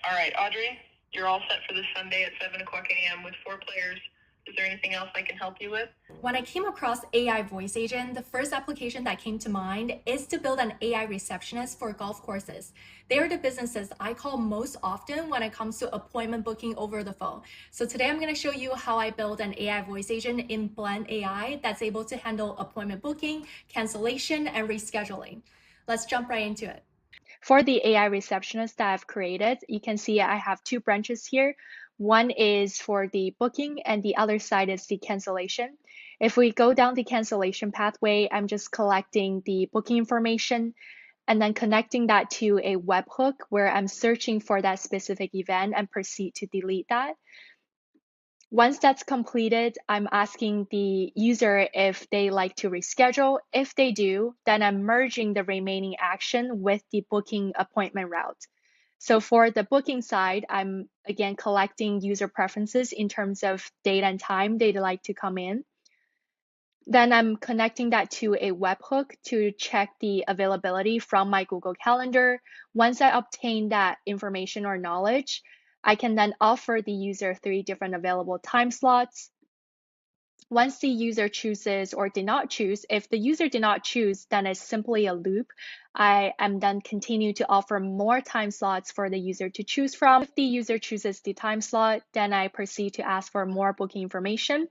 All right, Audrey, you're all set for this Sunday at 7 o'clock a.m. with 4 players. Is there anything else I can help you with? When I came across AI voice agent, the first application that came to mind is to build an AI receptionist for golf courses. They are the businesses I call most often when it comes to appointment booking over the phone. So today I'm going to show you how I build an AI voice agent in Blend AI that's able to handle appointment booking, cancellation, and rescheduling. Let's jump right into it. For the AI receptionist that I've created, you can see I have two branches here. One is for the booking and the other side is the cancellation. If we go down the cancellation pathway, I'm just collecting the booking information and then connecting that to a webhook where I'm searching for that specific event and proceed to delete that. Once that's completed, I'm asking the user if they like to reschedule. If they do, then I'm merging the remaining action with the booking appointment route. So for the booking side, I'm again collecting user preferences in terms of date and time they'd like to come in. Then I'm connecting that to a webhook to check the availability from my Google Calendar. Once I obtain that information or knowledge, I can then offer the user 3 different available time slots. Once the user chooses or did not choose, if the user did not choose, then it's simply a loop. I am then continue to offer more time slots for the user to choose from. If the user chooses the time slot, then I proceed to ask for more booking information.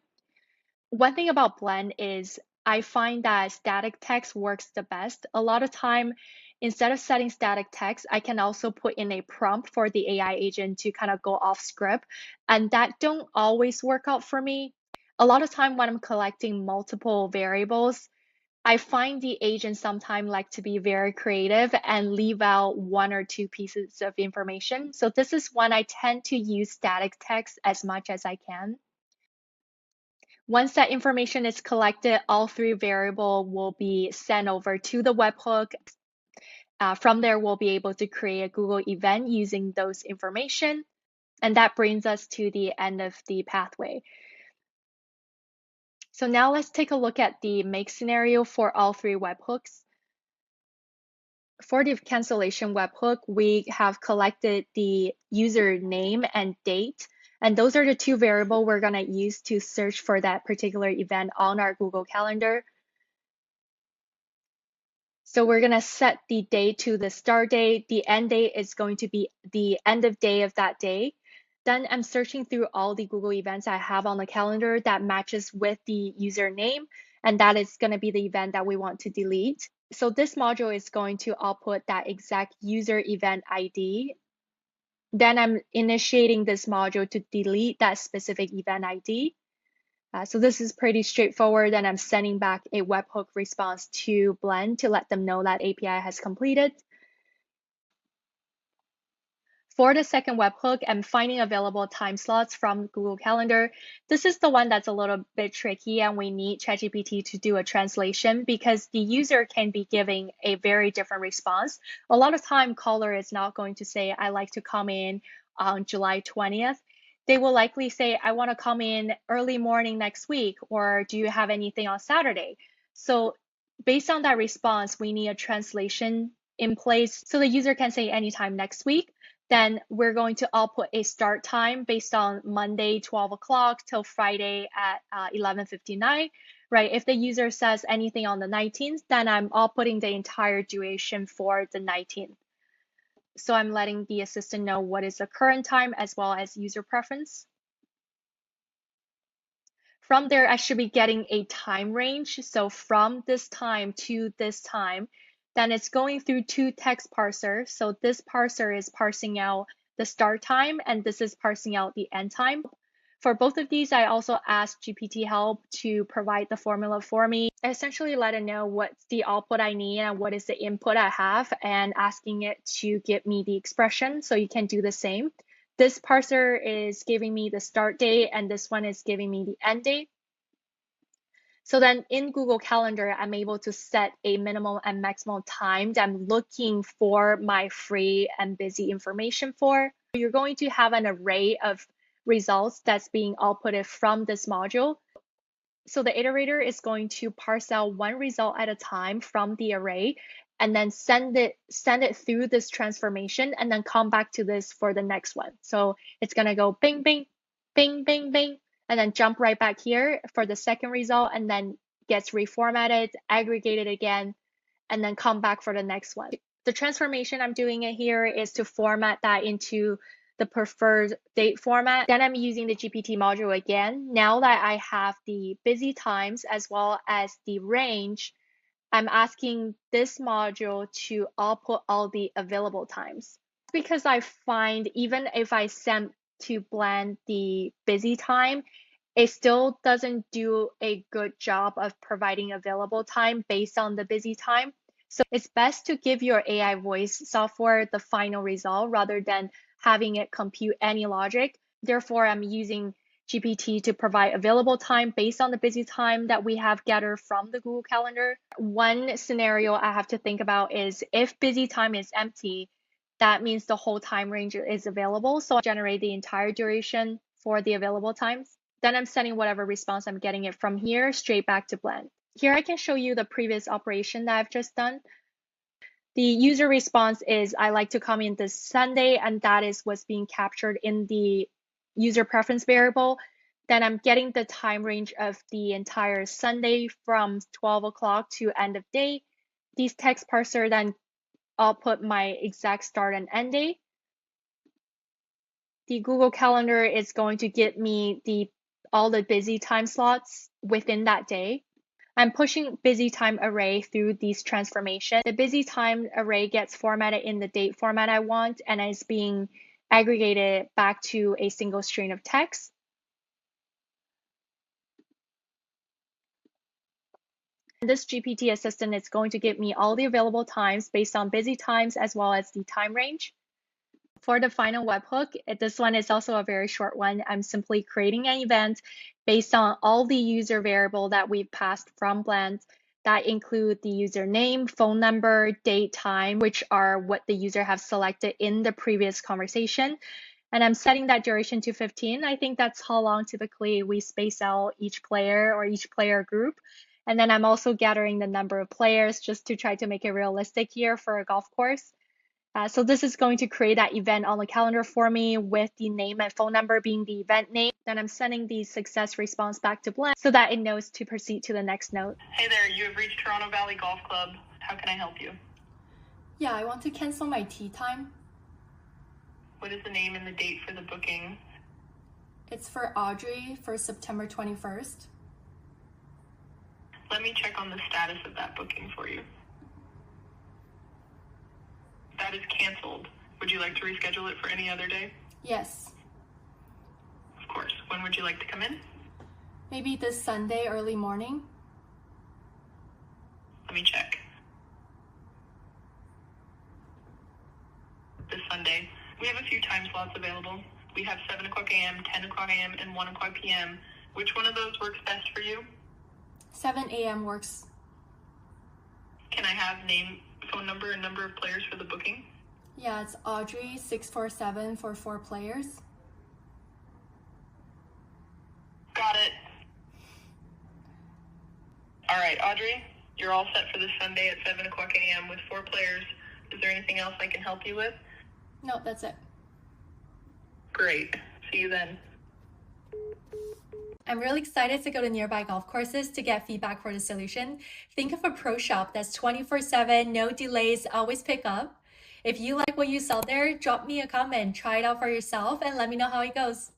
One thing about Blend is I find that static text works the best. A lot of time, instead of setting static text, I can also put in a prompt for the AI agent to kind of go off script, and that don't always work out for me. A lot of time when I'm collecting multiple variables, I find the agents sometimes like to be very creative and leave out one or two pieces of information. So this is when I tend to use static text as much as I can. Once that information is collected, all 3 variables will be sent over to the webhook. From there, we'll be able to create a Google event using those information. And that brings us to the end of the pathway. So now let's take a look at the make scenario for all 3 webhooks. For the cancellation webhook, we have collected the user name and date. And those are the 2 variables we're going to use to search for that particular event on our Google Calendar. So we're going to set the date to the start date. The end date is going to be the end of day of that day. Then I'm searching through all the Google events I have on the calendar that matches with the username, and that is going to be the event that we want to delete. So this module is going to output that exact user event ID. Then I'm initiating this module to delete that specific event ID. So this is pretty straightforward, and I'm sending back a webhook response to Blend to let them know that API has completed. For the second webhook, I'm finding available time slots from Google Calendar. This is the one that's a little bit tricky, and we need ChatGPT to do a translation because the user can be giving a very different response. A lot of time, caller is not going to say, I like to come in on July 20th. They will likely say, I want to come in early morning next week, or do you have anything on Saturday? So based on that response, we need a translation in place so the user can say anytime next week. Then we're going to output a start time based on Monday 12 o'clock till Friday at 11:59, right? If the user says anything on the 19th, then I'm outputting the entire duration for the 19th. So I'm letting the assistant know what is the current time as well as user preference. From there, I should be getting a time range. So from this time to this time, then it's going through 2 text parsers. So this parser is parsing out the start time, and this is parsing out the end time. For both of these, I also asked GPT help to provide the formula for me. I essentially let it know what's the output I need and what is the input I have, and asking it to give me the expression so you can do the same. This parser is giving me the start date, and this one is giving me the end date. So then in Google Calendar, I'm able to set a minimum and maximum time that I'm looking for my free and busy information for. You're going to have an array of results that's being outputted from this module. So the iterator is going to parse out one result at a time from the array and then send it through this transformation and then come back to this for the next one. So it's gonna go bing, bing, bing, bing, bing, and then jump right back here for the second result, and then gets reformatted, aggregated again, and then come back for the next one. The transformation I'm doing it here is to format that into the preferred date format. Then I'm using the GPT module again. Now that I have the busy times as well as the range, I'm asking this module to output all the available times. Because I find even if I send to Blend the busy time, it still doesn't do a good job of providing available time based on the busy time. So it's best to give your AI voice software the final result rather than having it compute any logic. Therefore, I'm using GPT to provide available time based on the busy time that we have gathered from the Google Calendar. One scenario I have to think about is if busy time is empty, that means the whole time range is available. So I generate the entire duration for the available times. Then I'm sending whatever response I'm getting it from here straight back to Blend. Here I can show you the previous operation that I've just done. The user response is I like to come in this Sunday, and that is what's being captured in the user preference variable. Then I'm getting the time range of the entire Sunday from 12 o'clock to end of day. These text parser then output my exact start and end date. The Google Calendar is going to give me all the busy time slots within that day. I'm pushing busy time array through these transformations. The busy time array gets formatted in the date format I want and is being aggregated back to a single string of text. This GPT assistant is going to give me all the available times based on busy times as well as the time range. For the final webhook, this one is also a very short one. I'm simply creating an event based on all the user variable that we've passed from Blend that include the username, phone number, date, time, which are what the user have selected in the previous conversation. And I'm setting that duration to 15. I think that's how long typically we space out each player or each player group. And then I'm also gathering the number of players just to try to make it realistic here for a golf course. So this is going to create that event on the calendar for me with the name and phone number being the event name. Then I'm sending the success response back to Blend so that it knows to proceed to the next node. Hey there, you have reached Toronto Valley Golf Club. How can I help you? Yeah, I want to cancel my tee time. What is the name and the date for the booking? It's for Audrey for September 21st. Let me check on the status of that booking for you. That is canceled. Would you like to reschedule it for any other day? Yes. Of course. When would you like to come in? Maybe this Sunday early morning. Let me check. This Sunday. We have a few time slots available. We have 7 o'clock a.m., 10 o'clock a.m., and 1 o'clock p.m. Which one of those works best for you? 7 a.m. works. Can I have name, phone number, and number of players for the booking? Yeah, it's Audrey 647 for 4 players. Got it. All right, Audrey, you're all set for this Sunday at 7 o'clock a.m. with 4 players. Is there anything else I can help you with? No, that's it. Great. See you then. I'm really excited to go to nearby golf courses to get feedback for the solution. Think of a pro shop that's 24/7, no delays, always pick up. If you like what you saw there, drop me a comment, try it out for yourself, and let me know how it goes.